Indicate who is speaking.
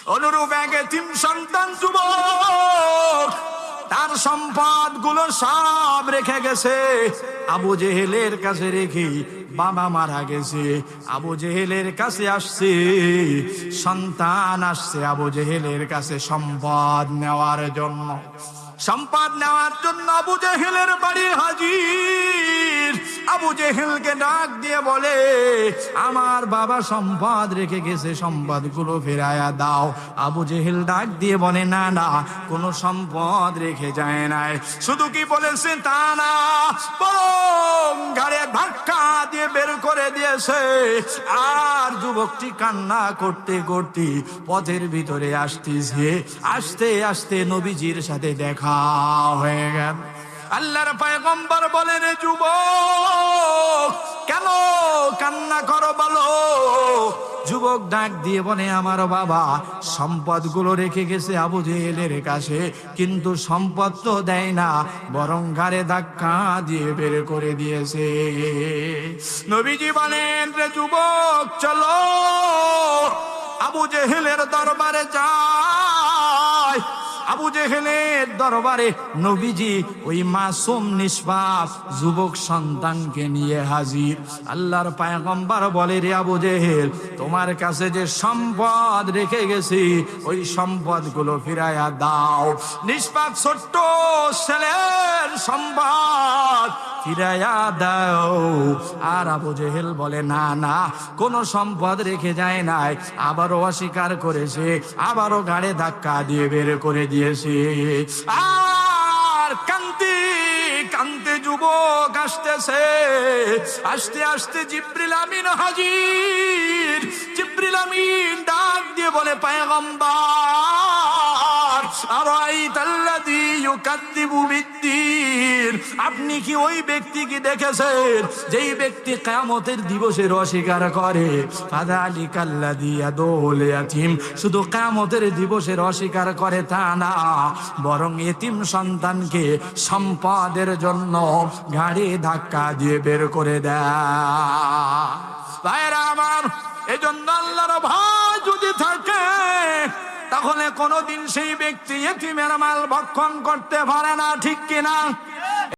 Speaker 1: অনুরূপ এক এতিম সন্তান যুবক তার সম্পদ গুলো সব রেখে গেছে, আবু জেহেলের কাছে রেখে বাবা মারা গেছে। আবু জেহেলের কাছে আসছে, সন্তান আসছে আবু জেহেলের কাছে সম্পদ নেওয়ার জন্য। সম্পদ নেওয়ার জন্য আবু জেহেলের বাড়ি হাজির। আবু জেহেলকে ডাক দিয়ে বলে, আমার বাবা সম্পদ রেখে গেছে, সম্পদগুলো ফেরায়া দাও। আবু জেহেল ডাক দিয়ে বলে, না না, কোনো সম্পদ রেখে যায় নাই। শুধু কি বলেছে তা না, বরং ঘাড়ে ধাক্কা দিয়ে বের করে দিয়েছে। আর যুবকটি কান্না করতে করতে পথের ভিতরে আসতেছে। আস্তে আস্তে নবীজির সাথে দেখা হয়ে গেল। আল্লাহর পয়গম্বর বলেন, যুবক কেন কান্না করো বলো? যুবক ডাক দিয়ে বলে, আমার বাবা সম্পদগুলো রেখে গেছে আবু জেহেলের কাছে, কিন্তু সম্পদ তো দেয় না, বরং ঘাড়ে ধাক্কা দিয়ে বের করে দিয়েছে। নবীজি বলেন, রে যুবক চলো আবু জেহেলের দরবারে যাই। আবু জেহেলের দরবারে নবীজি ওই মাসুম নিষ্পাপ যুবক সন্তানকে নিয়ে হাজির। আল্লাহর পয়গম্বর বলে, রে আবু জেহেল, তোমার কাছে যে সম্পদ রেখে গেছি ওই সম্পদগুলো ফিরাইয়া দাও। নিষ্পাপ ছোট্ট ছেলের সম্পদ ফিরাইয়া দাও। আর আবু জেহেল বলে, না না, কোন সম্পদ রেখে যায় নাই। আবারও অস্বীকার করেছে, আবারও ঘাড়ে ধাক্কা দিয়ে বের করে দিয়েছে। আর কান্তি কান্তি যুবক আসতেছে। আস্তে আস্তে জিবরিল আমিন হাজির। জিবরিল আমিন ডাক দিয়ে বলে, পয়গম্বর আরাইতাল্লাযী ইউকাযযিবু বিদ্দীন, আপনি কি ওই ব্যক্তিকে দেখেছেন যেই ব্যক্তি কিয়ামতের দিবসের অস্বীকার করে? ফাযালিকাল্লাযী ইয়াদুল ইয়াতীম, শুধু কিয়ামতের দিবসের অস্বীকার করে তা না, বরং এতিম সন্তানকে সম্পদের জন্য ঘাড়ে ধাক্কা দিয়ে বের করে দেয়। ভাইরা আমার, এজন্য আল্লাহর ভয় যদি থাকে তাহলে কোনদিন সেই ব্যক্তি এতিমের মাল ভক্ষণ করতে পারে না, ঠিক কিনা?